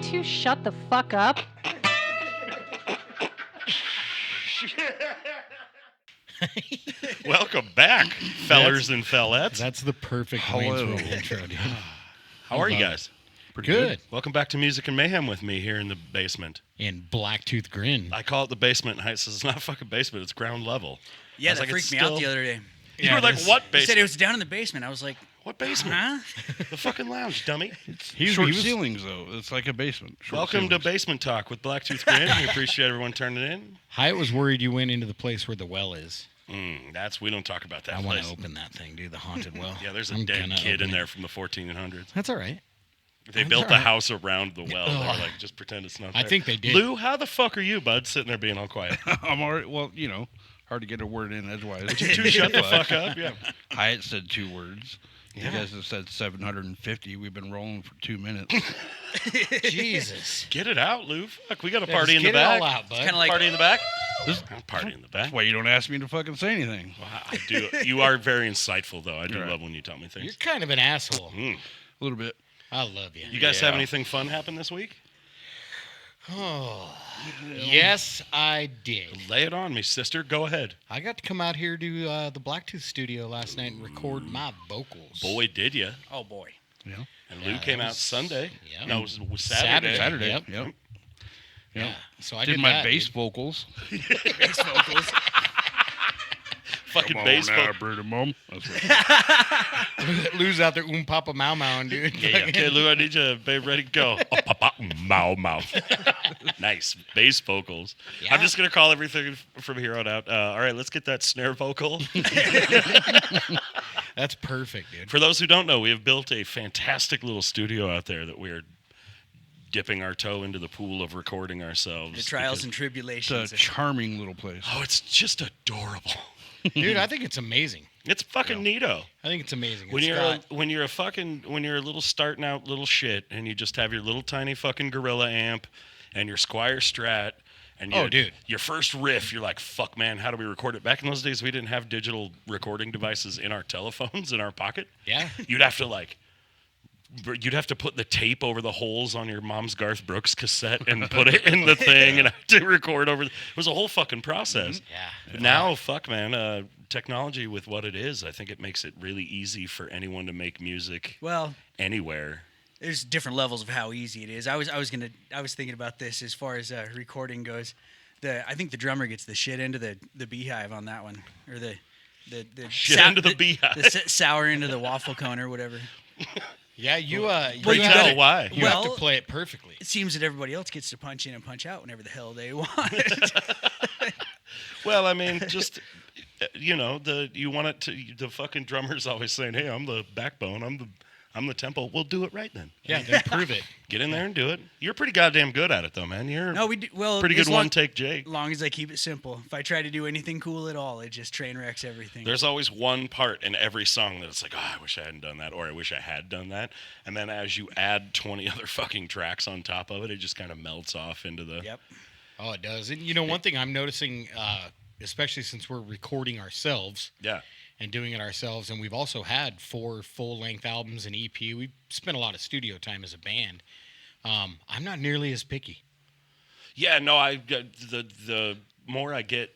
two shut the fuck up? Welcome back, fellers and fellettes. That's the perfect Waynesville intro, dude. How are you guys? Pretty good. Welcome back to Music and Mayhem with me here in the basement. And Blacktooth Grin. I call it the basement. And Height says it's not a fucking basement. It's ground level. Yeah, that freaked me out the other day. You were like, what basement? He said it was down in the basement. I was like, what basement? huh? The fucking lounge, dummy. Short ceilings, though. It's like a basement. Welcome to Basement Talk with Blacktooth Grin. We appreciate everyone turning in. Hyatt was worried you went into the place where the well is. We don't talk about that I place. want to open that thing, dude, the haunted well. Yeah, there's a dead kid in there from the 1400s. That's all right. They built the house around the well. They're like, just pretend it's not there. I think they did. Lou, how the fuck are you, bud, sitting there being all quiet? I'm already, well, you know, hard to get a word in edgewise. Two shut the fuck up, yeah. Hyatt said 2 words. Yeah. You guys have said 750. We've been rolling for 2 minutes. Jesus. Get it out, Lou. Fuck, we got a Yeah, party in just the get back. it all out, bud. Kind of like Party in the back? This, Party in the back. that's why you don't ask me to fucking say anything. Well, I do. You are very insightful, though. I do Right. love when you tell me things. You're kind of an asshole. A little bit. I love you. You guys have anything fun happen this week? Oh, yes, I did. Lay it on me, sister. Go ahead. I got to come out here to the Blacktooth studio last night and record my vocals. Boy, did you. oh boy. Yeah. And Yeah, Lou came that out was- Sunday. yeah. No, it was Saturday. Saturday. Yep. Yeah. So I Did did my that, bass dude. vocals. Bass vocals. Fucking baseball. Brother Mom. That's what Lou's out there, papa mau mau, dude. Yeah. Okay, Lou, I need you, babe, ready to go. Oh, papa, mow, mow. Nice. Bass vocals. Yeah. I'm just going to call everything from here on out. All right, let's get that snare vocal. That's perfect, dude. For those who don't know, we have built a fantastic little studio out there that we're dipping our toe into the pool of recording ourselves. The trials and It's tribulations. a charming little place. Oh, it's just adorable. Dude, I think it's amazing. It's fucking neato. I think it's amazing. When It's you're got- when you're a little starting out little shit and you just have your little tiny fucking gorilla amp and your Squire Strat and Oh, dude. your first riff, you're like, fuck man, how do we record it? Back in those days we didn't have digital recording devices in our telephones in our pocket. yeah. You'd have to put the tape over the holes on your mom's Garth Brooks cassette and put it in the thing and have to record over. It was a whole fucking process. Yeah. But now, fuck, man, technology with what it is, I think it makes it really easy for anyone to make music well, anywhere. there's different levels of how easy it is. I was thinking about this as far as recording goes. I think the drummer gets the shit end of the beehive on that one, or the Shit end of the beehive. the sour end of the waffle cone or whatever. Yeah, you Pray you tell have to- why. You have to Well- play it perfectly. It seems that everybody else gets to punch in and punch out whenever the hell they want. Well, I mean, just you want it to. The fucking drummer's always saying, "Hey, I'm the backbone. I'm the tempo." We'll do it right then. Yeah, then prove it. Get in there and do it. You're pretty goddamn good at it, though, man. You're No, we do well. pretty as good one take, Jake. long as I keep it simple. If I try to do anything cool at all, it just train wrecks everything. There's always one part in every song that it's like, oh, I wish I hadn't done that, or I wish I had done that. And then as you add 20 other fucking tracks on top of it, it just kind of melts off into the. Yep. Oh, it does. And one thing I'm noticing, especially since we're recording ourselves Yeah. and doing it ourselves, and we've also had 4 full-length albums and EP. We've spent a lot of studio time as a band. I'm not nearly as picky. Yeah, no, the more I get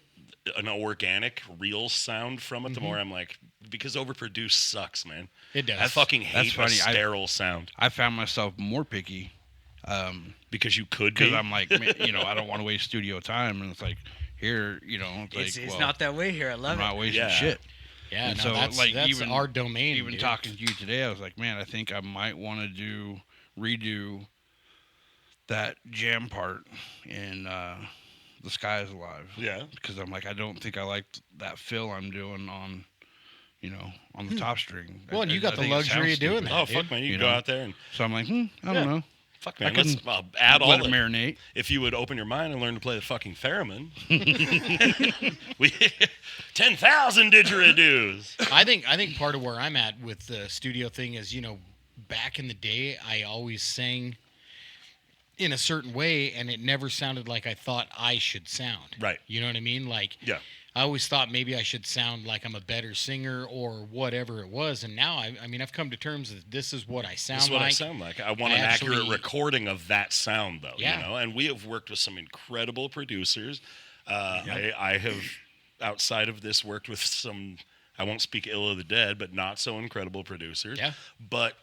an organic, real sound from it, the more I'm like, because overproduced sucks, man. It does. I fucking hate funny. a sterile sound I found myself more picky because you could because be. I'm like, man, I don't want to waste studio time. And it's like, here, It's well, not that way here. I I'm love not it. wasting Yeah. shit. Yeah, And no, so, that's like, even our domain. Even dude. talking to you today, I was like, man, I think I might want to redo that jam part in The Sky Is Alive. Yeah. Because I'm like, I don't think I liked that fill I'm doing on, on the top string. Well, and you got the think it luxury sounds of doing stupid. that. Oh, fuck, man. You You can go know? out there and, So I'm like, I Yeah. don't know. fuck, man, I can let's add all Let it the, marinate. if you would open your mind and learn to play the fucking theremin. 10,000 didgeridoos. I think part of where I'm at with the studio thing is, back in the day, I always sang in a certain way, and it never sounded like I thought I should sound. Right. You know what I mean? Like, Yeah. I always thought maybe I should sound like I'm a better singer or whatever it was, and now I mean I've come to terms that this is what I sound This is what like. I sound like. I want I an accurate actually- recording of that sound, though. Yeah. You know, and we have worked with some incredible producers. I have, outside of this, worked with some. I won't speak ill of the dead, but not so incredible producers. Yeah. But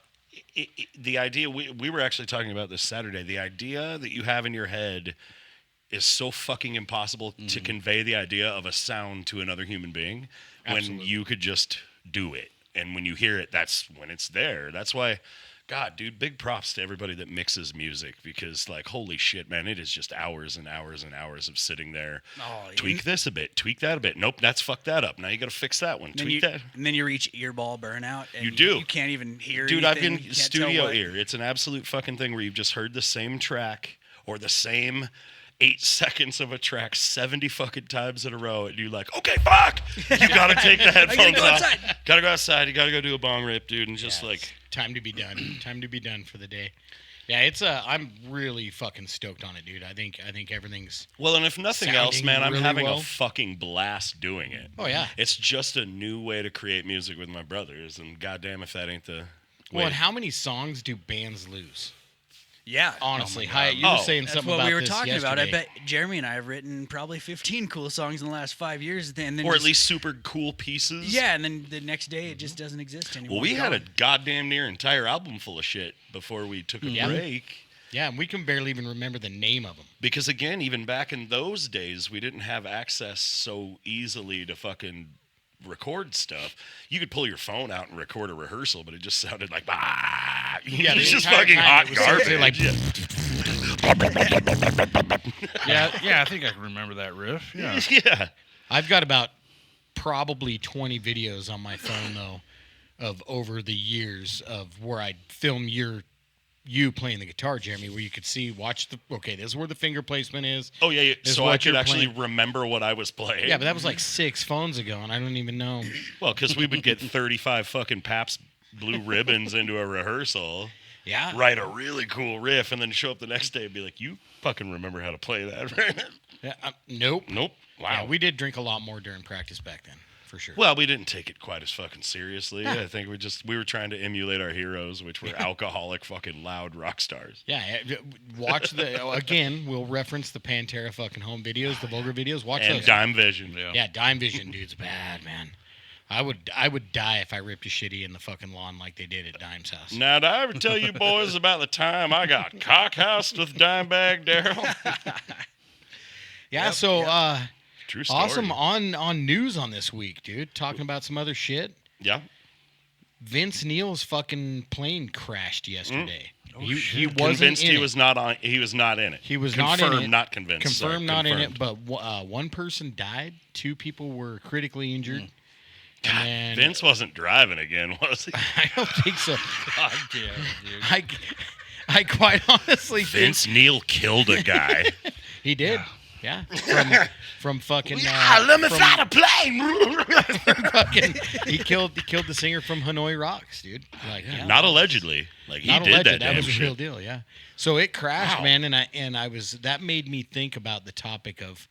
the idea we were actually talking about this Saturday. The idea that you have in your head is so fucking impossible to convey the idea of a sound to another human being when Absolutely. you could just do it. And when you hear it, that's when it's there. That's why, God, dude, big props to everybody that mixes music because, like, holy shit, man, it is just hours and hours and hours of sitting there. Oh, Tweak this a bit, tweak that a bit. Nope, that's fucked that up. Now you got to fix that one. And then, Tweak you, that. and then you reach earball burnout. And You do. You can't even hear Dude, I've anything. been You can't tell studio what- ear. It's an absolute fucking thing where you've just heard the same track or the same 8 seconds of a track 70 fucking times in a row, and you're like, okay, fuck! You gotta take the headphones go off. outside. Gotta go outside. You gotta go do a bong rip, dude, and just Yeah, like, it's time to be done. Time to be done for the day. Yeah, it's I'm really fucking stoked on it, dude. I think everything's. well, and if nothing else, Sounding man, I'm really having well. a fucking blast doing it. Oh yeah. It's just a new way to create music with my brothers, and goddamn if that ain't the Well, way. and how many songs do bands lose? Yeah. Honestly, Oh my God. you were Oh, saying That's something what about we were this talking about. I yesterday. bet Jeremy and I have written probably 15 cool songs in the last 5 years. And then or at just- least super cool pieces. Yeah, and then the next day it just doesn't exist anymore. Well, we It's had a gone. goddamn near entire album full of shit before we took a Yeah. break. Yeah, and we can barely even remember the name of them. Because again, even back in those days, we didn't have access so easily to fucking record stuff. You could pull your phone out and record a rehearsal, but it just sounded like bah. Yeah, It's the just entire fucking time hot it was garbage. seriously like- Yeah, I think I can remember that riff. Yeah. yeah. I've got about probably 20 videos on my phone though, of over the years of where I'd film you playing the guitar, Jeremy, where you could watch this is where the finger placement is. Oh yeah. Is So I what could you're actually playing. remember what I was playing. Yeah, but that was like 6 phones ago, and I don't even know. Well, because we would get 35 fucking Pabst Blue Ribbons into a rehearsal, Yeah. write a really cool riff, and then show up the next day and be like, "You fucking remember how to play that, right?" Yeah, nope. Nope. Wow. Yeah, we did drink a lot more during practice back then, for sure. Well, we didn't take it quite as fucking seriously. I think we were trying to emulate our heroes, which were alcoholic, fucking loud rock stars. Yeah, watch again, we'll reference the Pantera fucking home videos, the vulgar videos. Watch And those. Dime Vision. Yeah. Yeah, Dime Vision, dude's bad, man. I would die if I ripped a shitty in the fucking lawn like they did at Dime's house. Now, did I ever tell you boys about the time I got cockhoused with Dimebag Daryl? Yeah, so True story. awesome on news on this week, dude. Talking about some other shit. Yeah. Vince Neil's fucking plane crashed yesterday. He shit. wasn't Convinced in he it. was not on. He was not in it. He was Confirmed, not in it. not convinced. Sorry, Confirmed not in it, confirmed. but one person died. 2 people were critically injured. God, And Vince wasn't driving again, was he? I don't think so. God damn, dude. I quite honestly think Vince Neil killed a guy. he did. Yeah, from fucking. let me from fly the plane. fucking, he killed the singer from Hanoi Rocks, dude. Like, yeah, Not allegedly. Like he not did alleged. that. That damn was a shit. real deal. Yeah. So it crashed, Wow. man, and I was that made me think about the topic of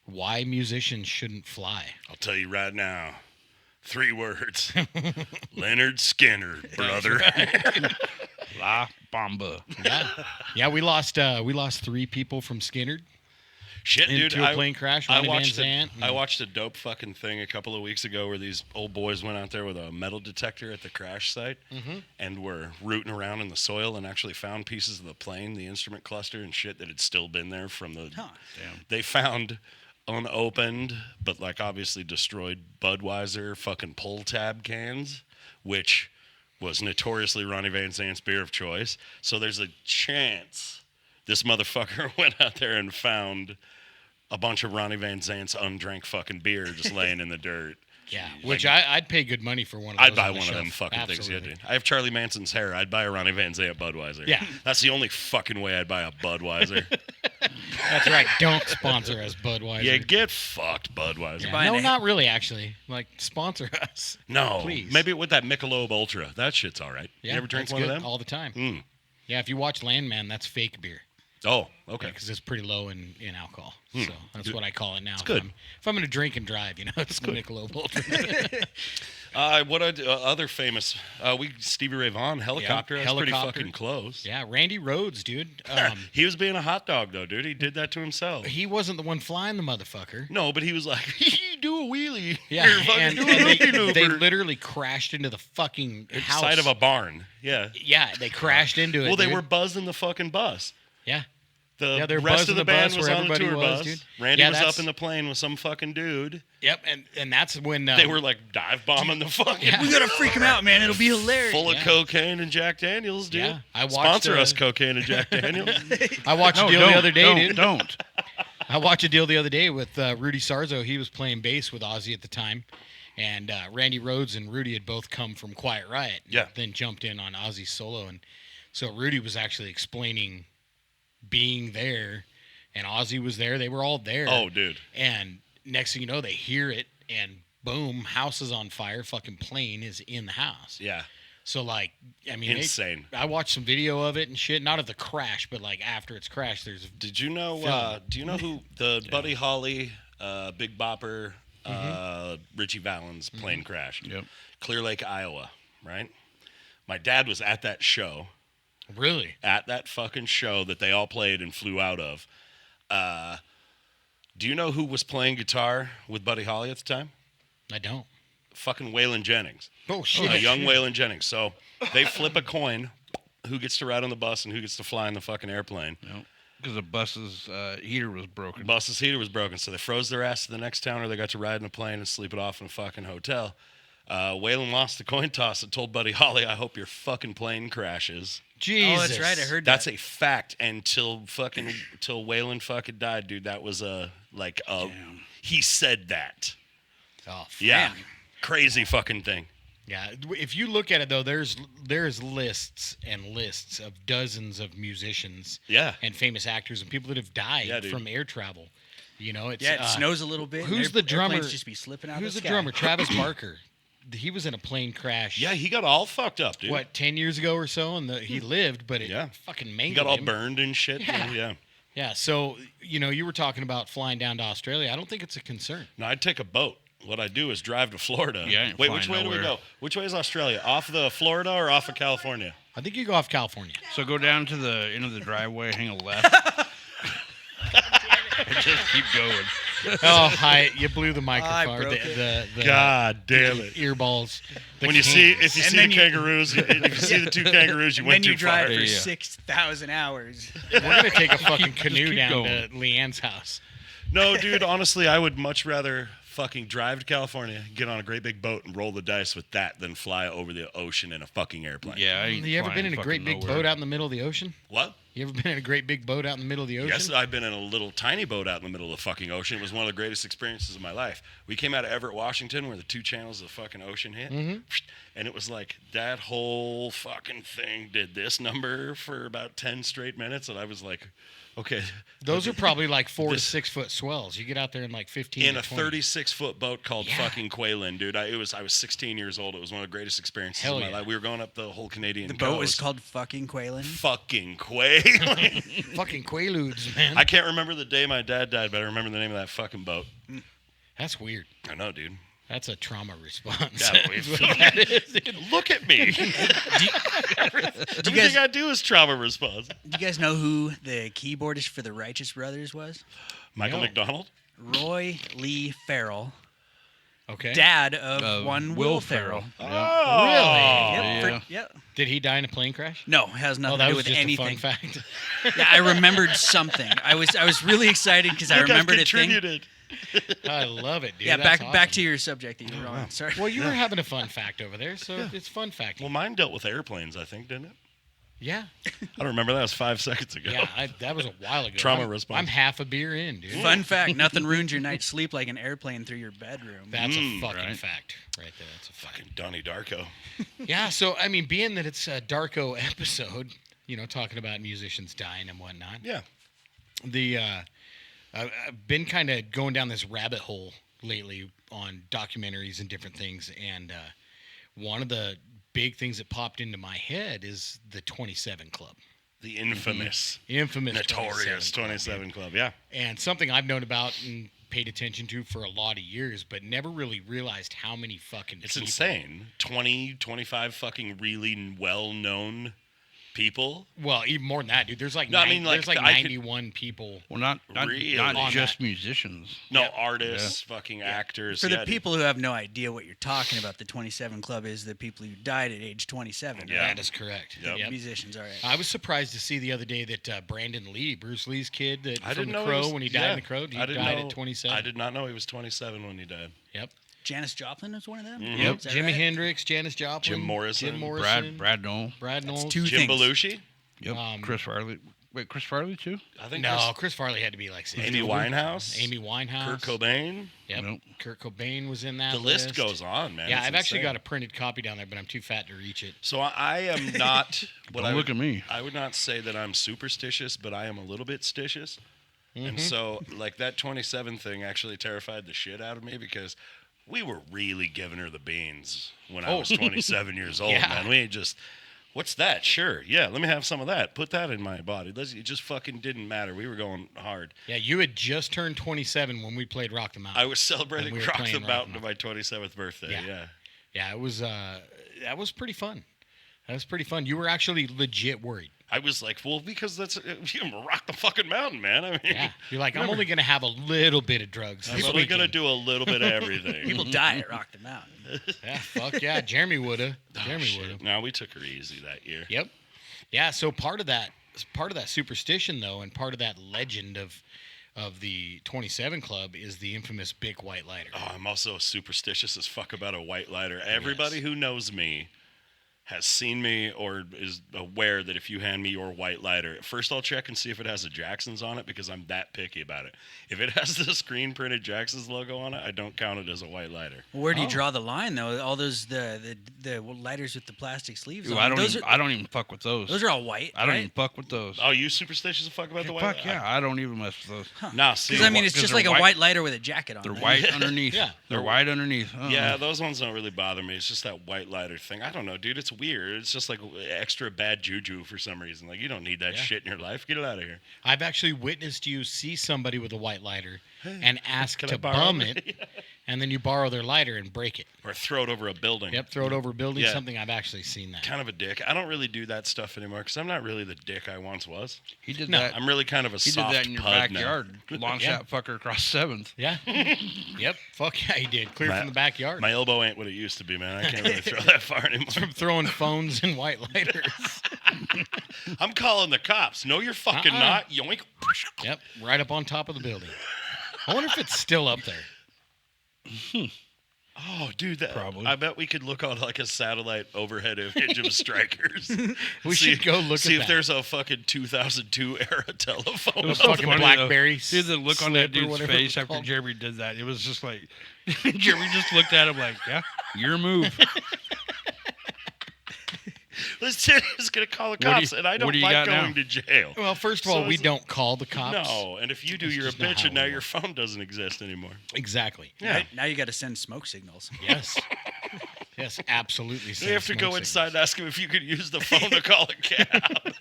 why musicians shouldn't fly. I'll tell you right now. 3 words. Leonard Skinner, brother. La Bamba. Yeah, yeah. We lost 3 people from Skinnerd Shit, dude. into a plane crash. Ronnie Van Zant. I watched a dope fucking thing a couple of weeks ago where these old boys went out there with a metal detector at the crash site and were rooting around in the soil and actually found pieces of the plane, the instrument cluster and shit that had still been there from the. Huh. Damn. They found unopened, but like obviously destroyed Budweiser fucking pull tab cans, which was notoriously Ronnie Van Zant's beer of choice. So there's a chance this motherfucker went out there and found a bunch of Ronnie Van Zant's undrank fucking beer just laying in the dirt. Yeah, Like, which I'd pay good money for one of those. I'd buy on the one of them shelf. fucking Absolutely. things. Yeah, dude. I have Charlie Manson's hair. I'd buy a Ronnie Van Zant Budweiser. Yeah. That's the only fucking way I'd buy a Budweiser. That's right. Don't sponsor us, Budweiser. Yeah, get fucked, Budweiser. Yeah, buying no, a- not really. Actually, like sponsor us. No, Please. maybe with that Michelob Ultra. That shit's all right. Yeah, You ever drink that's one of good them? all the time? Mm. Yeah, if you watch Landman, that's fake beer. Oh, okay. Because it's pretty low in alcohol. So that's what I call it now. It's good. If I'm going to drink and drive, it's the Michelob Ultra. What other famous? Stevie Ray Vaughan, Helicopter. That's pretty Helicopter. fucking close. Yeah, Randy Rhoads, dude. He was being a hot dog though, dude. He did that to himself. He wasn't the one flying the motherfucker. No, but he was like, do a wheelie. Yeah, Here, fucking and, do a and loopy-looper. they literally crashed into the fucking house. Side of a barn. Yeah. Yeah, they crashed into it. Well, they dude. were buzzing the fucking bus. Yeah. The they were rest buzzing of the the band bus was where on the everybody tour was, bus. dude. Randy Yeah, was up that's- in the plane with some fucking dude. Yep, and that's when They were like dive bombing the fucking Yeah. We gotta freak him out, man. It'll be hilarious. full of Yeah. cocaine and Jack Daniels, dude. Yeah, I watched, Sponsor us, cocaine and Jack Daniels. I watched a deal don't, the other day, dude. Don't. I watched a deal the other day with Rudy Sarzo. He was playing bass with Ozzy at the time, and Randy Rhoads and Rudy had both come from Quiet Riot. And Yeah. Then jumped in on Ozzy's solo, and so Rudy was actually explaining being there, and Ozzy was there. They were all there. Oh, dude. And next thing you know, they hear it, and boom, house is on fire. Fucking plane is in the house. Yeah. So like, I mean, Insane. I watched some video of it and shit. Not of the crash, but like after it's crashed, there's Did you know? Film. Do you know who the Buddy Holly, Big Bopper, Richie Valens plane crash? Yep. Clear Lake, Iowa. Right. My dad was at that show. really. At that fucking show that they all played and flew out of. Do you know who was playing guitar with Buddy Holly at the time? I don't. Fucking Waylon Jennings. Oh shit. A young Waylon Jennings. So they flip a coin, who gets to ride on the bus and who gets to fly in the fucking airplane. Because the bus's heater was broken. Bus's heater was broken, so they froze their ass to the next town, or they got to ride in a plane and sleep it off in a fucking hotel. Waylon lost the coin toss and told Buddy Holly, "I hope your fucking plane crashes." Jesus. Oh, that's right. I heard That's that. a fact. Until Waylon fucking died, dude. That was he said that. Oh, fuck. Yeah, Man. crazy fucking thing. Yeah. If you look at it though, there's lists and lists of dozens of musicians Yeah. and famous actors and people that have died Yeah, dude. from air travel. It's Yeah, it snows a little bit. and who's the drummer? airplanes just be slipping out Who's of the the sky. drummer? Travis Barker. He was in a plane crash. Yeah, he got all fucked up, dude. What, 10 years ago or so, and he lived, but it Yeah. fucking He mangled got all him. burned and shit. Yeah. Yeah. Yeah, so you were talking about flying down to Australia. I don't think it's a concern. No, I'd take a boat. What I do is drive to Florida. Yeah, I ain't Wait, flying which way do we nowhere. go? Which way is Australia? Off the Florida or off of California? I think you go off California. So go down to the end of the driveway, hang a left. and just keep going. Oh, hi! You blew the microphone. broke The God damn it! earballs. The When you see cans. if you And see then the you- kangaroos, if you see the two kangaroos, you And went then you too far. drive for Yeah. 6,000 hours. We're gonna take a fucking canoe keep down going. to Leanne's house. No, dude. Honestly, I would much rather fucking drive to California, get on a great big boat, and roll the dice with that than fly over the ocean in a fucking airplane. Yeah, I ain't You ever been flying in a great fucking big nowhere. boat out in the middle of the ocean? What? You ever been in a great big boat out in the middle of the ocean? Yes, I've been in a little tiny boat out in the middle of the fucking ocean. It was one of the greatest experiences of my life. We came out of Everett, Washington, where the two channels of the fucking ocean hit. Mm-hmm. And it was like that whole fucking thing did this number for about 10 straight minutes. And I was like, okay. Those are probably like 4 to This- 6 foot swells. You get out there in like 15 In to a 20. 36-foot boat called Yeah. fucking Quayland, dude. I was 16 years old. It was one of the greatest experiences Hell of my yeah. life. We were going up the whole Canadian The boat was coast. called fucking Quayland. Fucking Quayland. Fucking Quaaludes, man. I can't remember the day my dad died, but I remember the name of that fucking boat. That's weird. I know, dude. That's a trauma response. Yeah, That's what that is. Look at me. Everything I do is trauma response. Do you guys know who the keyboardist for the Righteous Brothers was? Michael No. McDonald? Roy Lee Farrell, Okay. dad of one Will Ferrell. Oh, Yep, yeah. yep. Did he die in a plane crash? No, has nothing Oh, to that do was with just anything. a fun fact. Yeah, I remembered something. I was really excited because I remembered a thing. contributed. I love it, dude. Yeah, That's back awesome. to your subject that you were on. Sorry. Well, you were having a fun fact over there, so it's fun fact. Well, mine dealt with airplanes, I think, didn't it? Yeah, I don't remember. That was 5 seconds ago. yeah. That was a while ago. Trauma I'm, response. I'm half a beer in, dude. Fun fact: nothing ruins your night's sleep like an airplane through your bedroom. That's a fucking right. fact right there. That's a fact. Fucking Donnie Darko. Yeah, so I mean, being that it's a Darko episode, talking about musicians dying and whatnot. Yeah. I've been kind of going down this rabbit hole lately on documentaries and different things, and one of the big things that popped into my head is the 27 Club. The infamous, infamous notorious 27 Club. Yeah. And something I've known about and paid attention to for a lot of years, but never really realized how many fucking It's people. insane. 20, 25 fucking really well-known people. Well, even more than that, dude. There's like, No, I mean, like, there's like I could- 91 people. Well, not Really? not On just that. musicians. No, Yeah. artists, fucking actors. For the yeah, dude. people who have no idea what you're talking about, the 27 Club is the people who died at age 27. Yeah. That is correct. Yep. Yep. Musicians, all right. I was surprised to see the other day that Brandon Lee, Bruce Lee's kid, that I from didn't The know Crow, was, when he died in The Crow, he I didn't died know, at 27. I did not know he was 27 when he died. Yep. Janis Joplin was one of them? Mhm. Yep. Is that Jimi right? Hendrix, Janis Joplin, Jim Morrison, Jim Morrison, Brad Noel. Brad That's Knowles. two Jim things. Belushi. Yep. Chris Farley. Wait, Chris Farley too? I think No, Chris Farley had to be like 60. Amy Winehouse. Amy Winehouse. Kurt Cobain. Yep. Nope. Kurt Cobain was in that The list goes on, man. Yeah, It's I've actually insane. got a printed copy down there, but I'm too fat to reach it. So I am not. What Don't I look would, at me. I would not say that I'm superstitious, but I am a little bit stitious. And so, like, that 27 thing actually terrified the shit out of me because we were really giving her the beans when I was 27 years old, Yeah. man. We ain't just, what's that? Sure. Yeah, let me have some of that. Put that in my body. It just fucking didn't matter. We were going hard. Yeah, you had just turned 27 when we played Rock the Mountain. I was celebrating we were Rock the playing Rock Mountain the to my 27th birthday. Yeah. Yeah. Yeah, it was. That was pretty fun. That was pretty fun. You were actually legit worried. I was like, well, because that's rock the fucking mountain, man. I mean, Yeah, you're like, I'm only gonna have a little bit of drugs. I'm This only gonna weekend. do a little bit of everything. People die at Rock the Mountain. Yeah, fuck yeah. Jeremy woulda. Oh, Jeremy shit. woulda. No, we took her easy that year. Yep. Yeah. So part of that superstition, though, and part of that legend of the 27 Club is the infamous big white lighter. Oh, I'm also superstitious as fuck about a white lighter. Everybody who knows me has seen me or is aware that if you hand me your white lighter, first I'll check and see if it has a Jackson's on it because I'm that picky about it. If it has the screen printed Jackson's logo on it, I don't count it as a white lighter. Where do you Oh. draw the line, though? All those the lighters with the plastic sleeves Ooh, on. I don't. those, Even, are, I don't even fuck with those. those are all white, I don't right? even fuck with those. Oh, you superstitious as fuck about the white Fuck lighter? yeah, I don't even mess with those. Nah, see, Because, I mean, it's 'cause just they're like a white. white lighter with a jacket on. They're right? white underneath. Yeah. They're white underneath. yeah, those ones don't really bother me. It's just that white lighter thing. I don't know, dude. It's weird. It's just like extra bad juju for some reason. Like, you don't need that Yeah. shit in your life. Get it out of here. I've actually witnessed you see somebody with a white lighter and ask Can I to borrow bum it? it, and then you borrow their lighter and break it. Or throw it over a building. Yep, throw it over a building. Yeah. Something I've actually seen that. Kind of a dick. I don't really do that stuff anymore because I'm not really the dick I once was. He did No, that. I'm really kind of a He did soft that in your pug now. backyard. Launched Yeah. that fucker across 7th. Yeah. Yep. Fuck yeah, he did. Clear My- from the backyard. My elbow ain't what it used to be, man. I can't really throw that far anymore. From throwing phones and white lighters. I'm calling the cops. No, you're fucking Uh-uh. not. Yoink. Yep, right up on top of the building. I wonder if it's still up there. Oh, dude, that, Probably. I bet we could look on like a satellite overhead image of strikers. We should go look see at if that. there's a fucking 2002 era telephone. Those so fucking funny, BlackBerry though. Dude, the look on that slip or dude's whatever face it's after called. Jeremy did that, it was just like, Jeremy just looked at him like, yeah, your move. This kid is gonna call the do you- cops, and I what don't do you like got going now? to jail. Well, first of all, So we it's- don't call the cops. No, and if you do, That's you're a just not bitch, how and now we your work. phone doesn't exist anymore. Exactly. Yeah. Now you got to send smoke signals. Yes. Yes, absolutely. You have to go inside and ask him if you could use the phone to call a cab.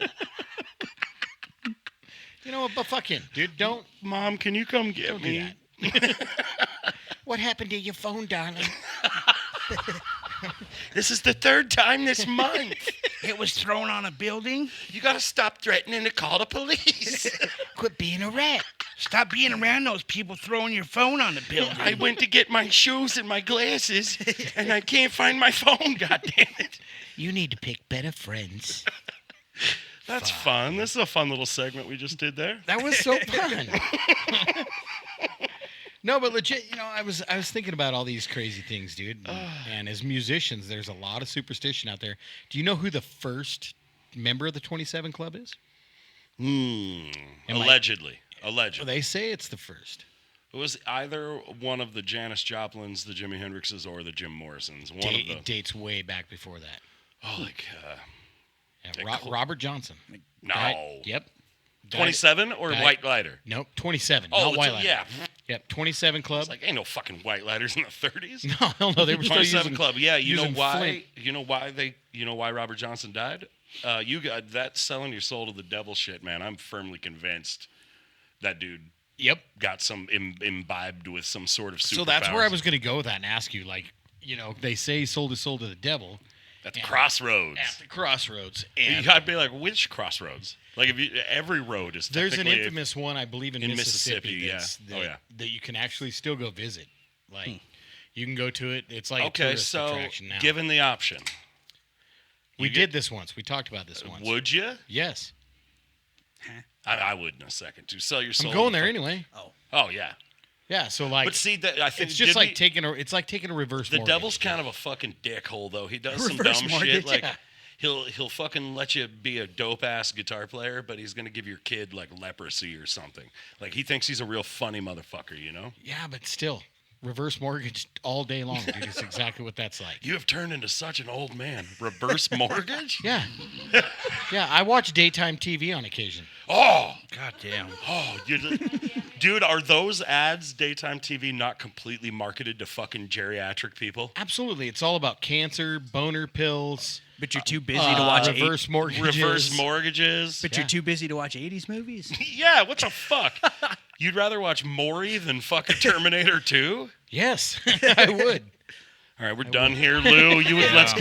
You know what? But fuck him, dude. Don't Mom, can you come get do me? that. What happened to your phone, darling? This is the third time this month. It was thrown on a building. You gotta stop threatening to call the police. Quit being a rat. Stop being around those people throwing your phone on the building. I went to get my shoes and my glasses, and I can't find my phone. God damn it! You need to pick better friends. That's fun. This is a fun little segment we just did there. That was so fun. No, but legit, you know, I was thinking about all these crazy things, dude. And as musicians, there's a lot of superstition out there. Do you know who the first member of the 27 Club is? Am I- Allegedly. Well, Allegedly. they say it's the first. It was either one of the Janis Joplins, the Jimi Hendrixes, or the Jim Morrisons. One of It the. dates way back before that. Oh, like Yeah, Like Robert Johnson. no. Died- Yep. Died- 27 or died- white lighter? Nope, 27. Oh, not white so- lighter. yeah. Yep, 27 Club. It's like, ain't no fucking white lighters in the 30s. No, hell no, they were still 27 using Club. Yeah, you know using why? flint. You know why Robert Johnson died? You got that selling your soul to the devil shit, man. I'm firmly convinced that dude Yep. got some imbibed with some sort of superpowers. So that's where I was going to go with that and ask you, like, they say he sold his soul to the devil. At the and- crossroads. At the crossroads. You And gotta be like, which crossroads? Like, every road is there's an technically infamous one, I believe, in Mississippi. yeah. That you can actually still go visit. Like, you can go to it. It's like a Okay, tourist so attraction now. given the option, we you did this once. We talked about this once. would you? Yes. I would in a second to sell your soul. I'm going to there fuck- anyway. Oh yeah, Yeah, so like but see that I think it's just did like we- taking a reverse the mortgage. devil's kind of a fucking dickhole though. He does some Reverse dumb mortgage, shit like yeah. he'll fucking let you be a dope ass guitar player, but he's gonna give your kid like leprosy or something. Like he thinks he's a real funny motherfucker, you know? Yeah, but still. Reverse mortgage all day long, dude. It's exactly what that's like. You have turned into such an old man. Reverse mortgage? Yeah. Yeah, I watch daytime TV on occasion. Oh, Goddamn. oh, dude, are those ads daytime TV not completely marketed to fucking geriatric people? Absolutely. It's all about cancer, boner pills, But you're too busy to watch reverse mortgages. Reverse mortgages. But you're too busy to watch 80s movies. Yeah, what the fuck? You'd rather watch Maury than fucking Terminator 2? Yes, I would. All right, we're done here, Lou. You would let's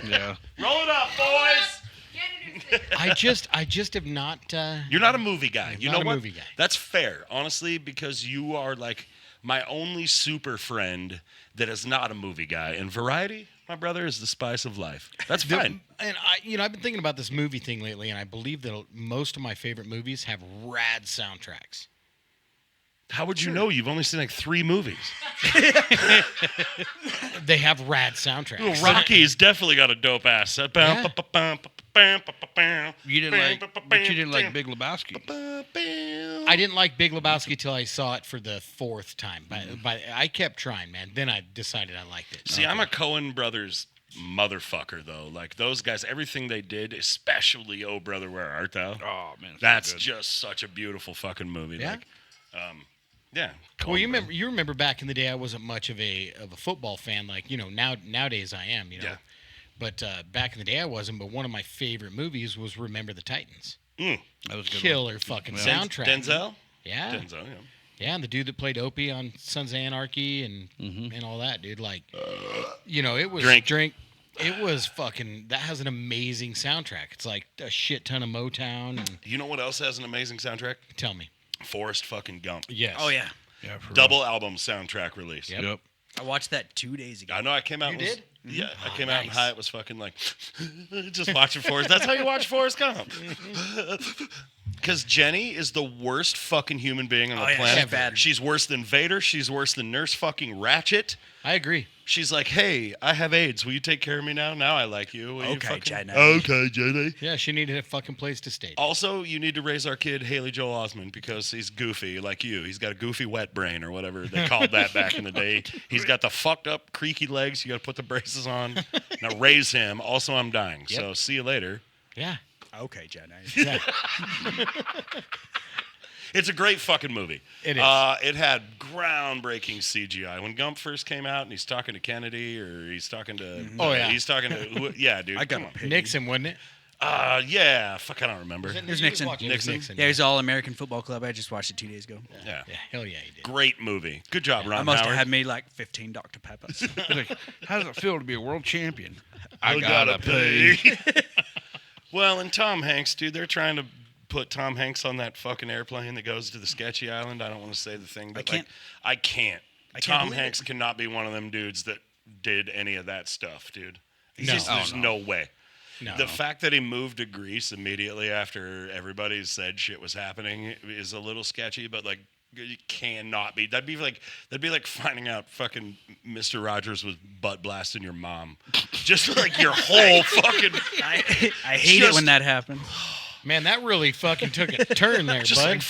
Yeah. roll it up, boys. I just have not. You're not a movie guy. You not know a what? movie guy. That's fair, honestly, because you are like my only super friend that is not a movie guy. And variety, my brother, is the spice of life. That's fine. And I've been thinking about this movie thing lately, and I believe that most of my favorite movies have rad soundtracks. How would you know? You've only seen like 3 movies. They have rad soundtracks. Rocky's definitely got a dope ass. You didn't like Big Lebowski. I didn't like Big Lebowski till I saw it for the 4th time. But I kept trying, man. Then I decided I liked it. See, I'm a Coen Brothers motherfucker, though. Like, those guys, everything they did, especially Oh Brother, Where Art Thou? Oh man, That's so good. just such a beautiful fucking movie. Yeah? Like, yeah. Well, Coen Brothers. you remember back in the day, I wasn't much of a football fan. Like nowadays I am. Yeah. But back in the day I wasn't. But one of my favorite movies was Remember the Titans. That was a good. Killer fucking Yeah. soundtrack. Denzel? Yeah. Denzel, yeah. Yeah, and the dude that played Opie on Sons of Anarchy and all that, dude. Like, it was Drink. It was fucking. That has an amazing soundtrack. It's like a shit ton of Motown. And You know what else has an amazing soundtrack? tell me. Forrest fucking Gump. Yes. Oh, yeah. Yeah, for real. Double album soundtrack release. Yep. Yep. I watched that 2 days ago. I know I came out. You and was- did? Yeah, I Oh, came out and nice. Hyatt was fucking like, just watching Forrest. That's how you watch Forrest Gump. Because Jenny is the worst fucking human being on the Oh, yeah, planet. she's bad. She's worse than Vader. She's worse than Nurse fucking Ratchet. I agree. She's like, hey, I have AIDS. Will you take care of me now? Now I like you. Will you Okay, fucking- Jenny. Okay, Jenny. Yeah, she needed a fucking place to stay. Also, you need to raise our kid Haley Joel Osment because he's goofy like you. He's got a goofy wet brain or whatever they called that back in the day. He's got the fucked up creaky legs. You got to put the braces on. Now raise him. Also, I'm dying. Yep. So see you later. Yeah. Okay, Jenny. Yeah. It's a great fucking movie. It is. It had groundbreaking CGI. When Gump first came out and he's talking to Kennedy or he's talking to... Oh, yeah. He's talking to... Yeah, dude. I got come a on. pig. Nixon, wasn't it? Yeah. Fuck, I don't remember. It was Nixon. Nixon? Yeah, it was All American Football Club. I just watched it 2 days ago. Yeah. Yeah, hell yeah, he did. Great movie. Good job, Ron I must Howard. have had made like 15 Dr. Peppers. He's like, how does it feel to be a world champion? I gotta pay. Well, and Tom Hanks, dude, they're trying to put Tom Hanks on that fucking airplane that goes to the sketchy island. I don't want to say the thing, but I can't. Tom believe Hanks cannot be one of them dudes that did any of that stuff, dude. No. There's no way. No. The fact that he moved to Greece immediately after everybody said shit was happening is a little sketchy, but like you cannot be. That'd be like finding out fucking Mr. Rogers was butt blasting your mom. Just like your whole fucking I hate it when that happens. Man, that really fucking took a turn there, just bud.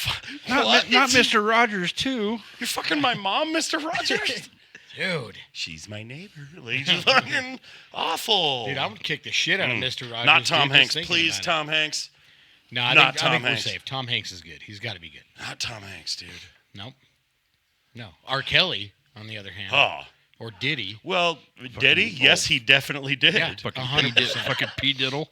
like Not Mr. Rogers too. You're fucking my mom, Mr. Rogers. Dude. She's my neighbor. Like, just fucking awful. Dude, I would kick the shit out of Mr. Rogers. Not Tom dude, Hanks, just thinking please. about it. Tom Hanks. No, I Not think Tom we're Hanks. safe. Tom Hanks is good. He's got to be good. Not Tom Hanks, dude. Nope. No. R. Kelly, on the other hand. Oh. Or did he? Well, did he? Yes, he definitely did. Yeah. Fucking 100%. fucking P diddle.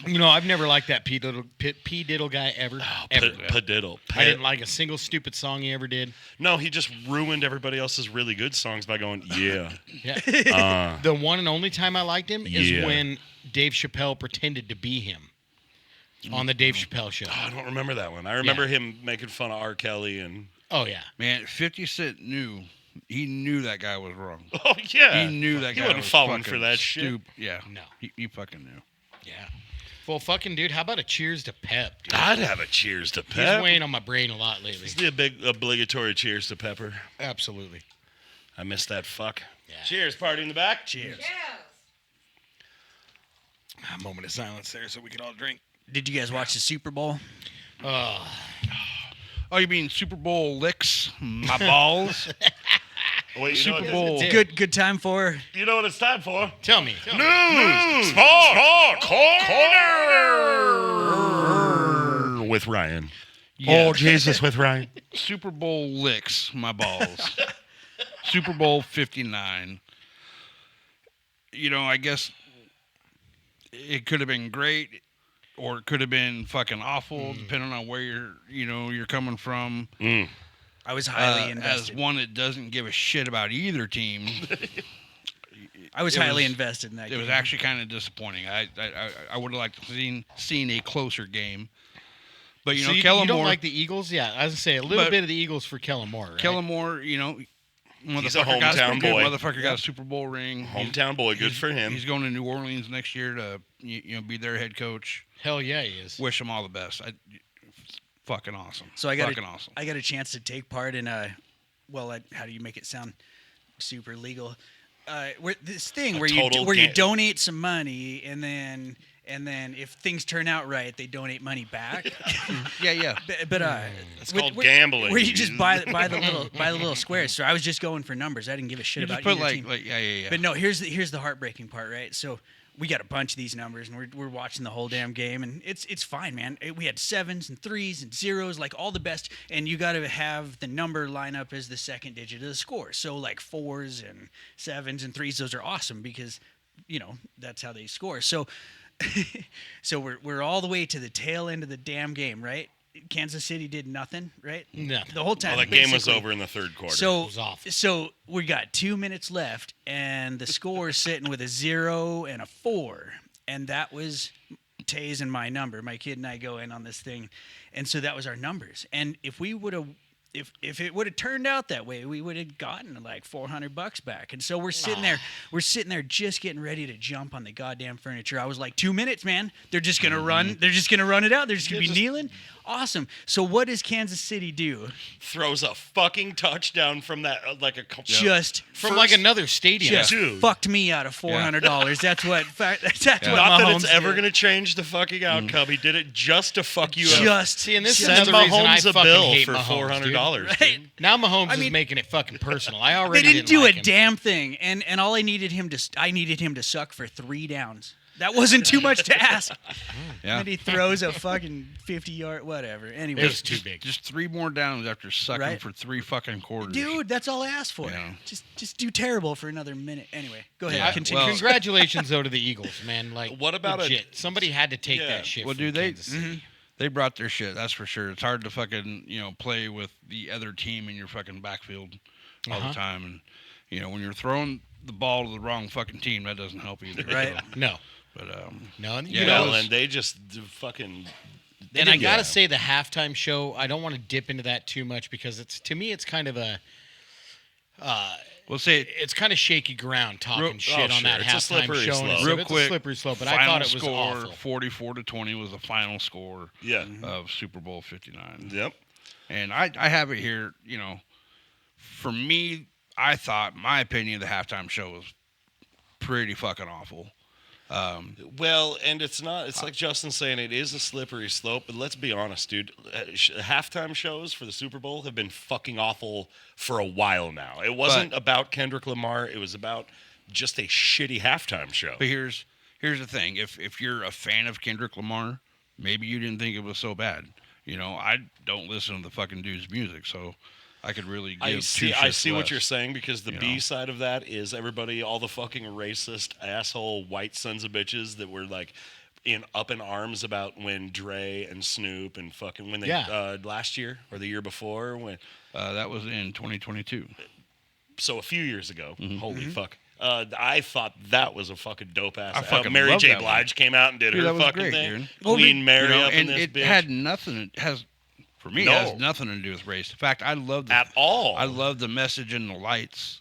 You know, I've never liked that P Diddle guy ever. Oh, ever. Padiddle. I didn't like a single stupid song he ever did. No, he just ruined everybody else's really good songs by going, yeah. Yeah. The one and only time I liked him is Yeah. when Dave Chappelle pretended to be him on the Dave Chappelle show. Oh, I don't remember that one. I remember him making fun of R. Kelly and. Oh, yeah. Man, 50 Cent knew. He knew that guy was wrong. Oh yeah, He knew that he guy wasn't was falling fucking for that shit. Yeah. No. He fucking knew. Yeah. Well, fucking dude, how about a cheers to Pep, dude? I'd have a cheers to He's Pep. weighing on my brain a lot lately. It's the big obligatory cheers to Pepper. Absolutely. I missed that fuck. Yeah. Cheers, party in the back. Cheers. A moment of silence there so we can all drink. Did you guys watch the Super Bowl? Oh, you mean Super Bowl licks my balls? Wait, Super Bowl. Did. Good time for. You know what it's time for? Tell me. News, Sport, Corner with Ryan. Yes. Oh, Jesus, with Ryan. Super Bowl licks my balls. Super Bowl 59. You know, I guess it could have been great, or it could have been fucking awful, depending on where you're coming from. I was highly As invested. one that doesn't give a shit about either team, I was it highly was- invested in that it game. was actually kind of disappointing. I would have liked to seen a closer game. But So you Kellen don't Moore, like the Eagles? Yeah, I was going to say a little But- bit of the Eagles for Kellen Moore, right? Kellen Moore, He's a motherfucker got hometown boy. Motherfucker got a Super Bowl ring. Hometown boy, good for him. He's going to New Orleans next year to be their head coach. Hell yeah, he is. Wish him all the best. Fucking awesome. So I got fucking awesome. I got a chance to take part in how do you make it sound super legal? Where this thing A where you total you ga- donate some money and then if things turn out right, they donate money back. Yeah. But It's called gambling. Where you just buy the little squares. So I was just going for numbers. I didn't give a shit You about just put either team. yeah. But no, here's the heartbreaking part, right? So we got a bunch of these numbers, and we're watching the whole damn game, and it's fine, man. We had 7s and 3s and 0s, like all the best, and you got to have the number line up as the second digit of the score. So like 4s and 7s and 3s, those are awesome because that's how they score. So we're all the way to the tail end of the damn game, right? Kansas City did nothing, right? Nothing. The whole time. Well, that game was basically. over in the third quarter. So, It was awful. so we got 2 minutes left, and the score is sitting with a 0 and a 4, and that was Tay's and my number. My kid and I go in on this thing, and so that was our numbers. And if we would have, if it would have turned out that way, we would have gotten like $400 back. And so we're sitting there just getting ready to jump on the goddamn furniture. I was like, 2 minutes, man. They're just gonna run. They're just gonna run it out. They're just gonna be kneeling. Awesome. So what does Kansas City do? throws a fucking touchdown from that Just From like another stadium. just Dude. fucked me out of $400. That's what. That's what Not that Mahomes it's ever did. going to change the fucking outcome. He did it just to fuck you up. Just See, and this is Send another reason I Mahomes a fucking bill hate for Mahomes, dude. $400. Right? Now Mahomes I is mean- making it fucking personal. I They already didn't do like a him. damn thing, and all I needed him to suck for 3 downs. That wasn't too much to ask. Yeah. And he throws a fucking 50-yard whatever. Anyway, It was too big. Just 3 more downs after sucking Right. for 3 fucking quarters. dude, that's all I asked for. Yeah. Just do terrible for another minute. Anyway, go ahead. Yeah, Continue. well- Congratulations, though, to the Eagles, man. Like, What about legit? Somebody had to take Yeah. that shit. Well, from dude, they Kansas City. they brought their shit. That's for sure. It's hard to fucking play with the other team in your fucking backfield all Uh-huh. the time, and when you're throwing the ball to the wrong fucking team, that doesn't help either. Right. So, No, but no, and Yeah, you that know, Well, was- and they just fucking. and I Yeah. gotta say the halftime show. I don't want to dip into that too much because to me it's kind of a we'll say it's kind of shaky ground talking Real- shit on that It's a halftime slippery show. slope. And Real it's quick, a slippery slope, but I final thought it was score awful. 44-20 was the final score Yeah. of Super Bowl 59. Yep. And I have it here, for me, I thought, my opinion, the halftime show was pretty fucking awful. Well, and it's not. It's like Justin saying it is a slippery slope. But let's be honest, dude. Halftime shows for the Super Bowl have been fucking awful for a while now. It wasn't about Kendrick Lamar. It was about just a shitty halftime show. But here's the thing: if you're a fan of Kendrick Lamar, maybe you didn't think it was so bad. I don't listen to the fucking dude's music, so I could really give I two see. shits I see what less, you're saying because the you B know? side of that is everybody, all the fucking racist asshole white sons of bitches that were like up in arms about when Dre and Snoop and fucking when they last year or the year before when That was in 2022. so a few years ago. Mm-hmm. Holy fuck. I thought that was a fucking dope ass. I fucking Mary love J. that one. Blige came out and did Dude, her that was fucking great, thing. dude. Queen Mary You know, up in and this it bitch. had nothing. It has, for me, it has No. nothing to do with race. In fact, I love At all. I love the message in the lights.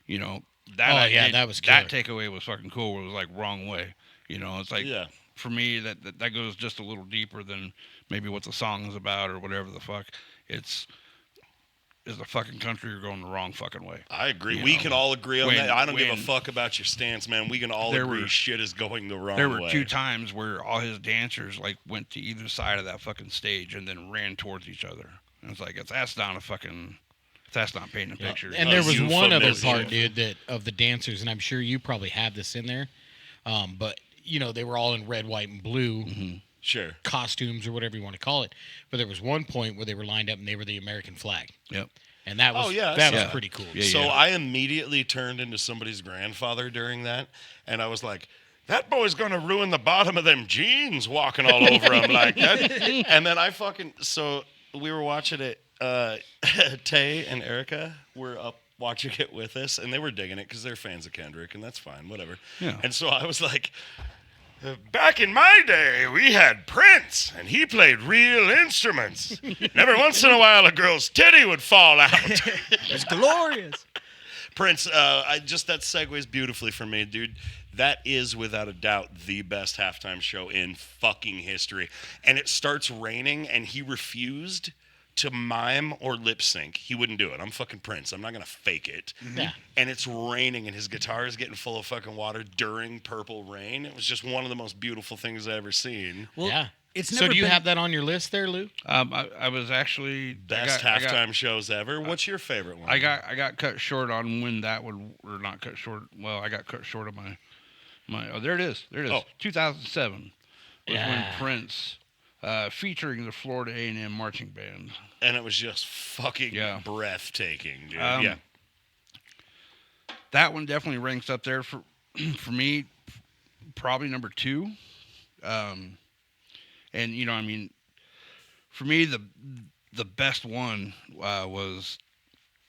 You know, That was killer. that takeaway was fucking cool. It was like wrong way. You know, it's like Yeah. for me that goes just a little deeper than maybe what the song is about or whatever the fuck. Is the fucking country are going the wrong fucking way. I agree. You We know, can all agree on when- that. I don't give a when- fuck about your stance, man. We can all There agree were- shit is going the wrong way. There were 2 times where all his dancers like went to either side of that fucking stage and then ran towards each other. And it's like that's not painting a picture. And there was one other euphemism. part, dude, that of the dancers, and I'm sure you probably have this in there. But you know, they were all in red, white, and blue Sure. costumes or whatever you want to call it. But there was one point where they were lined up and they were the American flag, Yep. and that was Oh, yeah, I that saw was that. pretty cool. Yeah, So yeah. I immediately turned into somebody's grandfather during that, and I was like, that boy's gonna ruin the bottom of them jeans walking all over him like that. And then so we were watching it. Tay and Erica were up watching it with us, and they were digging it because they're fans of Kendrick, and that's fine, whatever. Yeah. And so I was like, back in my day, we had Prince, and he played real instruments. And every once in a while, a girl's titty would fall out. It's glorious. Prince, that segues beautifully for me, dude. That is without a doubt the best halftime show in fucking history. And it starts raining, and he refused to mime or lip sync. He wouldn't do it. I'm fucking Prince. I'm not gonna fake it. Yeah. And it's raining, and his guitar is getting full of fucking water during Purple Rain. It was just one of the most beautiful things I've ever seen. Well, Yeah. it's So never do you been- have that on your list there, Lou? I was actually Best I got- halftime shows ever. What's your favorite one? I got cut short on when that would, or not cut short. Well, I got cut short of my. Oh, there it is. There it is. Oh. 2007 was when Yeah. Prince, featuring the Florida A&M marching band. And it was just fucking Yeah. breathtaking, dude. Um, yeah. That one definitely ranks up there for for me. Probably number 2. And you know, I mean, for me the best one was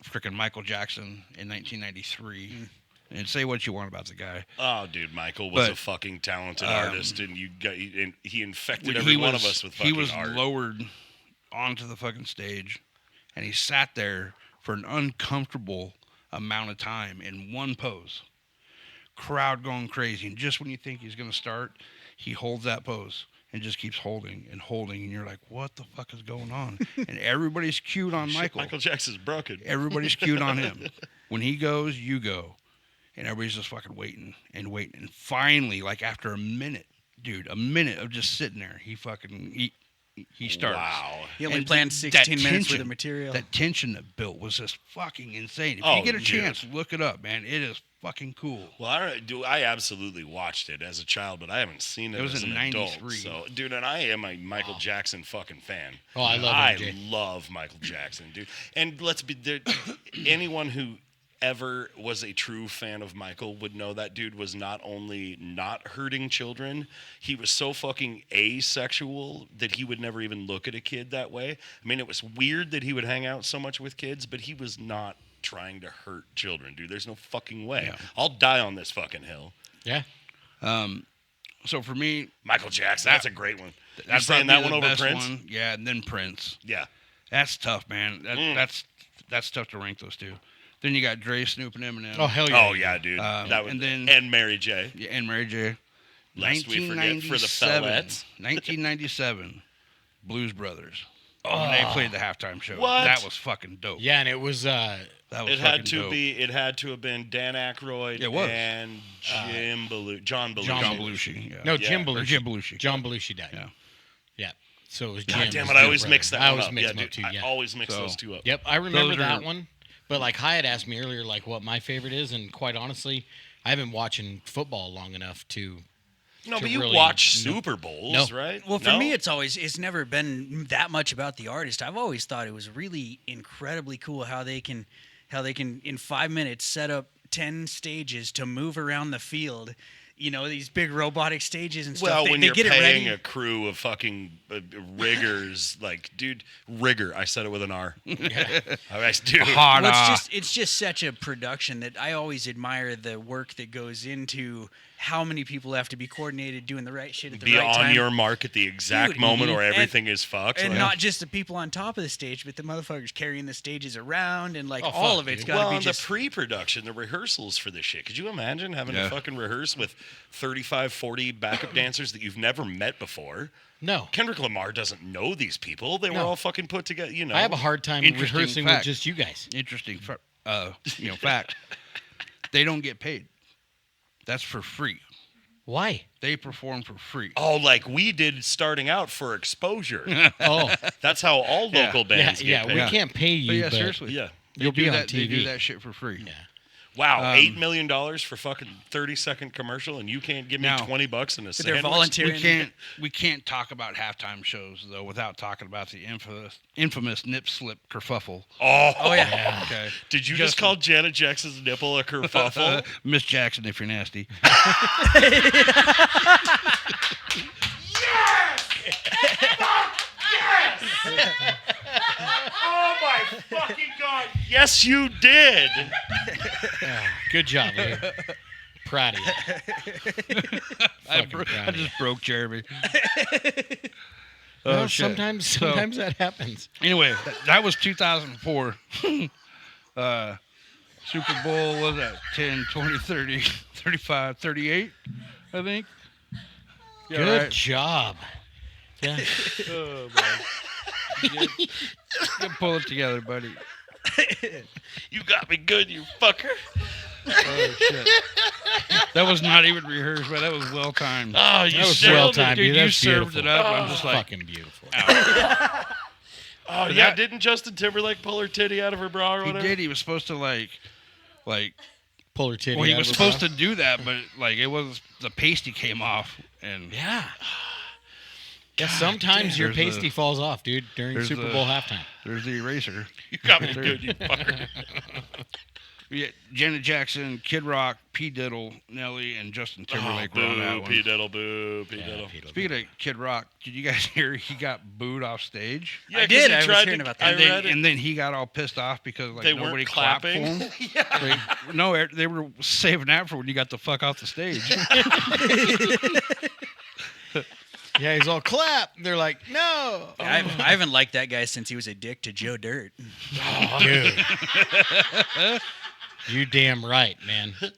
freaking Michael Jackson in 1993. And say what you want about the guy. Oh, dude, Michael was But, a fucking talented artist, and he infected When every one of us with fucking he was art. lowered onto the fucking stage, and he sat there for an uncomfortable amount of time in one pose. Crowd going crazy, and just when you think he's going to start, he holds that pose and just keeps holding and holding, and you're like, what the fuck is going on? And everybody's cued on Shit, Michael. Michael Jackson's broken. Everybody's cued on him. When he goes, you go. And everybody's just fucking waiting and waiting. And finally, like after a minute of just sitting there, he starts. Wow. He only And planned that 16 minutes worth tension- of material. That tension that built was just fucking insane. If Oh, you get a dude. chance, look it up, man. It is fucking cool. Well, I absolutely watched it as a child, but I haven't seen it, It was as in an adult. 93. So, dude, and I am a Michael Jackson fucking fan. Oh, I love I MJ. love Michael Jackson, dude. And let's be there. Anyone who ever was a true fan of Michael would know that dude was not only not hurting children, he was so fucking asexual that he would never even look at a kid that way. I mean, it was weird that he would hang out so much with kids, but he was not trying to hurt children, dude. There's no fucking way. Yeah. I'll die on this fucking hill. Yeah. So for me, Michael Jackson, that's a great one. You're that's saying probably that one the over best Prince? one. Yeah, and then Prince. Yeah. That's tough, man. That's tough to rank those 2. Then you got Dre, Snoop, and Eminem. Oh hell yeah. Oh yeah, dude. That was, and then- and Mary J. Yeah, and Mary J. Lest we forget for the fellettes. 1997, Blues Brothers. When they played the halftime show. What? That was fucking dope. Yeah, and it was That was It fucking had to dope. be. It had to have been Dan Aykroyd It was. and John Belushi. John John Belushi. Yeah. no Yeah. Jim Or Belushi. Jim Belushi. John Belushi died. Yeah. Yeah. So it was God Jim. damn his it! I big always brother. mix that I one always up. mix Yeah, them up dude. too. Yeah. I always mix So- those two up. Yep, I remember Those are- that one. But like Hyatt asked me earlier, like what my favorite is, and quite honestly, I haven't been watching football long enough to No, to but you really watch know- Super Bowls, No. right? Well, for No? me, it's never been that much about the artist. I've always thought it was really incredibly cool how they can in 5 minutes set up 10 stages to move around the field. You know, these big robotic stages and stuff. Well, they, when they you're get it paying ready. a crew of fucking riggers, like, dude, rigger. I said it with an R. I do. Hard Well, it's just such a production that I always admire the work that goes into how many people have to be coordinated doing the right shit at the Be right on time. your mark at the exact Dude, moment, or and- everything is fucked. And like- not just the people on top of the stage, but the motherfuckers carrying the stages around and like Oh, all fuck, of it's dude. got to well, be and just. the pre-production, the rehearsals for this shit. Could you imagine having Yeah. to fucking rehearse with 35, 40 backup dancers that you've never met before? No. Kendrick Lamar doesn't know these people. They were No. all fucking put together, you know. I have a hard time Interesting rehearsing fact. with just you guys. Interesting, fact. They don't get paid. That's for free. Why? They perform for free. Oh, like we did starting out for exposure. Oh, That's how all Yeah. local yeah, bands yeah. get We paid. Yeah. can't pay you, But yeah, but seriously. Yeah. you'll They be do on that, TV. They do that shit for free. Yeah. Wow, Um, $8 million for fucking 30-second commercial, and you can't give me Now- $20 in a they're sandwich? volunteering. We can't talk about halftime shows though without talking about the infamous nip slip kerfuffle. Oh, Yeah. Okay, Did you just call Janet Jackson's nipple a kerfuffle? Miss Jackson, if you're nasty. Oh my fucking god! Yes, you did. Good job, Lou. Proud of you. I Fucking proud I of you. just broke Jeremy. Well, Oh, shit. sometimes that happens. Anyway, that was 2004. Super Bowl was at 10, 20, 30, 35, 38, I think. Yeah, Good right. job. Yeah. Oh, man. Get pull it together, buddy. You got me good, you fucker. Oh, shit. That was not even rehearsed, but that was well timed. Oh, you That was served well it. timed, Dude, dude. you That's served beautiful. it up. I'm just like, Fucking beautiful. Oh, yeah, didn't Justin Timberlake pull her titty out of her bra or he whatever? did. He was supposed to like, Pull her titty. well, he out was of her supposed to do that, but like it was the pasty came off, and Yeah. Yeah, sometimes your There's pasty the- falls off, dude, during there's Super the- Bowl halftime. there's the eraser. You got me good, you fucker. Yeah, Janet Jackson, Kid Rock, P. Diddle, Nelly, and Justin Timberlake were on that Boo, one. P. Diddle, boo, P. Yeah, Diddle. Peter. Speaking of Kid Rock, did you guys hear he got booed off stage? Yeah, I 'cause did. he I was tried hearing to- about that. I And read then, it. and then he got all pissed off because like They nobody weren't clapped for clapping. him. Like, no, they were saving that for when you got the fuck off the stage. Yeah, he's all clap. They're like, no. I haven't liked that guy since he was a dick to Joe Dirt. Dude. You damn right, man. Why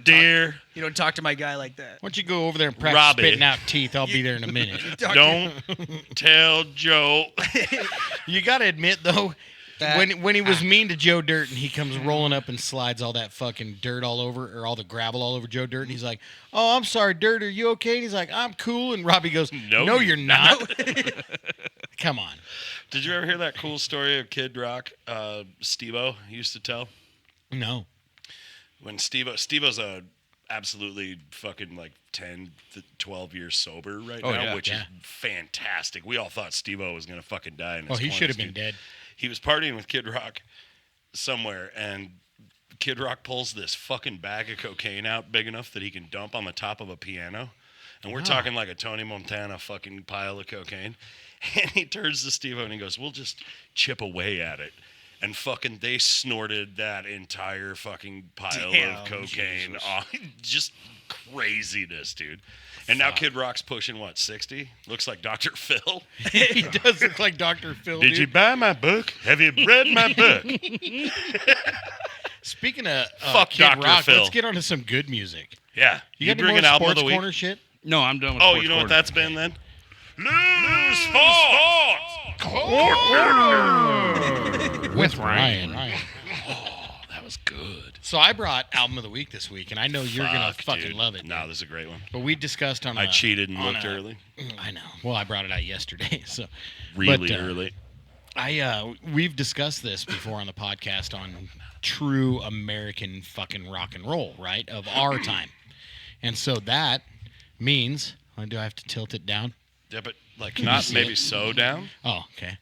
Dear, You don't talk to my guy like that. don't you go over there and practice Robbie. spitting out teeth? I'll be there in a minute. don't tell Joe. You got to admit, though, That- when he was mean to Joe Dirt and he comes rolling up and slides all that fucking dirt all over, or all the gravel all over Joe Dirt, and he's like, oh, I'm sorry, Dirt, are you okay? And he's like, I'm cool. And Robbie goes, No, no, you're you're not. Come on. Did you ever hear that cool story of Kid Rock, Steve-O used to tell? No. When Steve-O's a absolutely fucking like 10 to 12 years sober right Oh, now, yeah. which Yeah. is fantastic. We all thought Steve-O was going to fucking die in his Well, he 20s, should have been dude. dead. He was partying with Kid Rock somewhere, and Kid Rock pulls this fucking bag of cocaine out big enough that he can dump on the top of a piano. And we're talking like a Tony Montana fucking pile of cocaine. And he turns to Steve-O and he goes, we'll just chip away at it. And fucking they snorted that entire fucking pile Damn, of cocaine Jesus. off. Just craziness, dude. And now Kid Rock's pushing, what, 60? Looks like Dr. Phil. He does look like Dr. Phil. Did dude. you buy my book? Have you read my book? Speaking of Fuck Kid Dr. Rock, Phil. let's get on to some good music. Yeah. You, got bring any an more album of sports the week? corner shit? No, I'm done with Oh, Sports you know what Corner. that's been then? Loose Sports! With Ryan. That was good. So I brought album of the week this week, and I know you're gonna Fuck, fucking dude. love it. No, this is a great one. But we discussed on. I cheated and on looked a- early. I know. Well, I brought it out yesterday, so Really But, early. we've discussed this before on the podcast on true American fucking rock and roll, right, of our time, and so that means. Do I have to tilt it down? Yeah, but like you not see maybe it? so down. Oh, okay.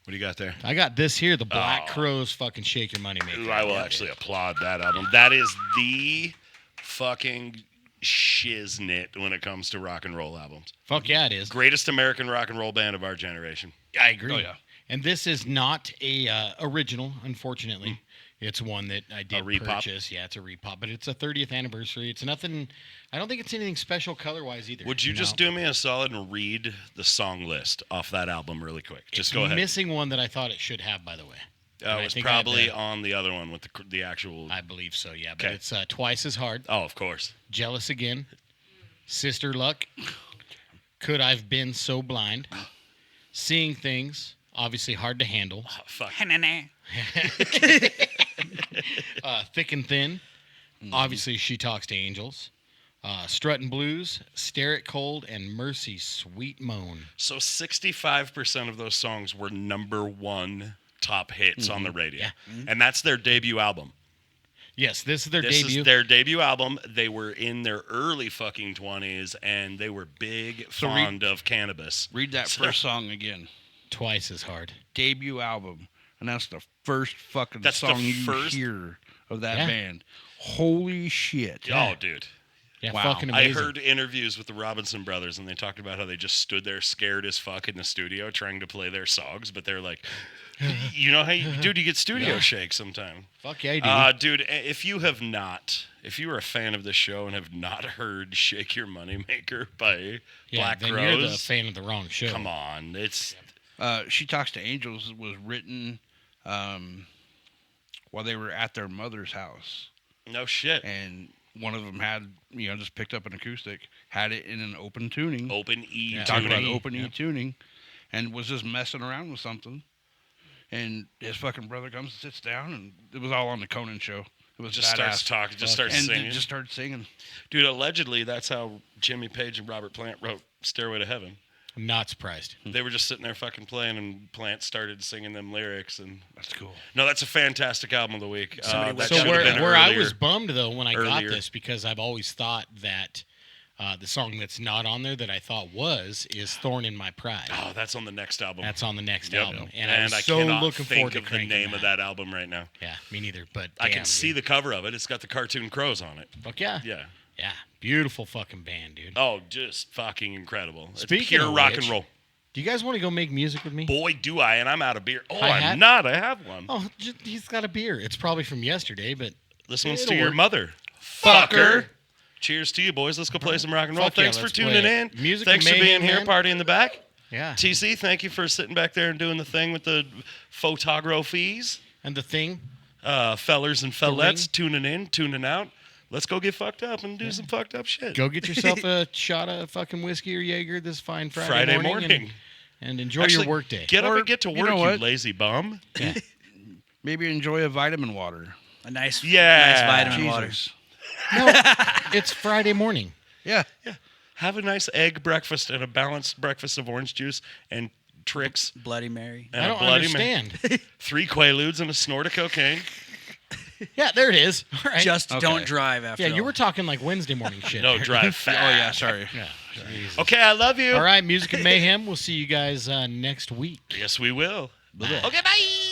What do you got there? I got this here, the Black Oh. Crowes fucking Shake Your Money Maker. Ooh, I will actually applaud that album. That is the fucking shiznit when it comes to rock and roll albums. Fuck yeah, it is. Greatest American rock and roll band of our generation. I agree. Oh, yeah. And this is not a original, unfortunately. It's one that I did repop? purchase. Yeah, it's a repop, but it's a 30th anniversary. It's nothing. I don't think it's anything special color-wise either. Would you just No. do me a solid and read the song list off that album really quick? Just It's go ahead. missing one that I thought it should have, by the way. It I was think I had probably that. on the other one with the actual. I believe so, yeah. But Okay. it's Twice as Hard, Oh, of course. Jealous Again, Sister Luck, Could I've Been So Blind, Seeing Things, obviously Hard to Handle, Oh, fuck. Thick and Thin, obviously She Talks to Angels, Struttin' Blues, Stare It Cold, and Mercy Sweet Moan. So 65% of those songs were number one top hits on the radio. Yeah. And that's their debut album. Yes, this is their This debut. is their debut album. They were in their early fucking 20s, and they were big So fond of cannabis. Read that So- first song again. Twice as Hard. Debut album, and that's the first fucking That's the song you first- hear of that Yeah. band. Holy shit! Oh, dude. Yeah, Wow. fucking I amazing. heard interviews with the Robinson brothers, and they talked about how they just stood there scared as fuck in the studio trying to play their songs, but they're like, you know how you get studio Yeah. shake sometime. Fuck yeah, dude. Dude, if you are a fan of this show and have not heard Shake Your Moneymaker by Yeah, Black then you're the Crowes, fan of the wrong show. come on. It's She Talks to Angels was written while they were at their mother's house, no shit. and one of them had just picked up an acoustic, had it in an open tuning. Open E Yeah. Talk about tuning. open E Yeah. tuning, and was just messing around with something. And his fucking brother comes and sits down, and it was all on the Conan show. It was Just starts badass. talking, just starts and singing. they just started singing. Dude, allegedly, that's how Jimmy Page and Robert Plant wrote Stairway to Heaven. I'm not surprised. They were just sitting there fucking playing, and Plant started singing them lyrics. And That's cool. no, that's a fantastic album of the week. Somebody That So should have where been I earlier. was bummed though when I got Earlier. this, because I've always thought that the song that's not on there that I thought is "Thorn in My Pride." Oh, that's on the next album. That's on the next Yep. album, and I was I so cannot looking think forward to of the cranking name of that album right now. Yeah, me neither. But I can damn, see dude. the cover of it. It's got the cartoon crows on it. Fuck yeah, Yeah. yeah, beautiful fucking band, dude. Oh, just fucking incredible. Speaking it's pure of rock which- and roll. Do you guys want to go make music with me? Boy, do I, and I'm out of beer. Oh, Hi-hat? I'm not. I have one. Oh, he's got a beer. It's probably from yesterday, but This one's to it'll your work. mother. Fucker. Cheers to you, boys. Let's go play some rock and roll. Fuck yeah, Thanks for let's tuning play in. it. Music Thanks and for being mayhem, here, man. party in the back. yeah. TC, thank you for sitting back there and doing the thing with the photographies. And the thing, Fellers and ring. fellettes, tuning in, tuning out. Let's go get fucked up and do some fucked up shit. go get yourself a shot of fucking whiskey or Jaeger this fine Friday, morning. and enjoy Actually, your work day. Get up Or, and get to you work, know you what? lazy bum. Yeah. Maybe enjoy a vitamin water. A nice, Yeah. nice vitamin water. Jesus. No, it's Friday morning. Yeah. Have a nice egg breakfast and a balanced breakfast of orange juice and Trix Bloody Mary. and I a don't Bloody understand. 3 Quaaludes and a snort of cocaine. Yeah, there it is. All right. Just Okay. don't drive after. yeah, you all. were talking like Wednesday morning shit. No, there. drive Oh fast. yeah. Sorry. Yeah. Jesus. Okay, I love you. All right, music and mayhem. We'll see you guys next week. Yes, we will. Bye. Okay, bye.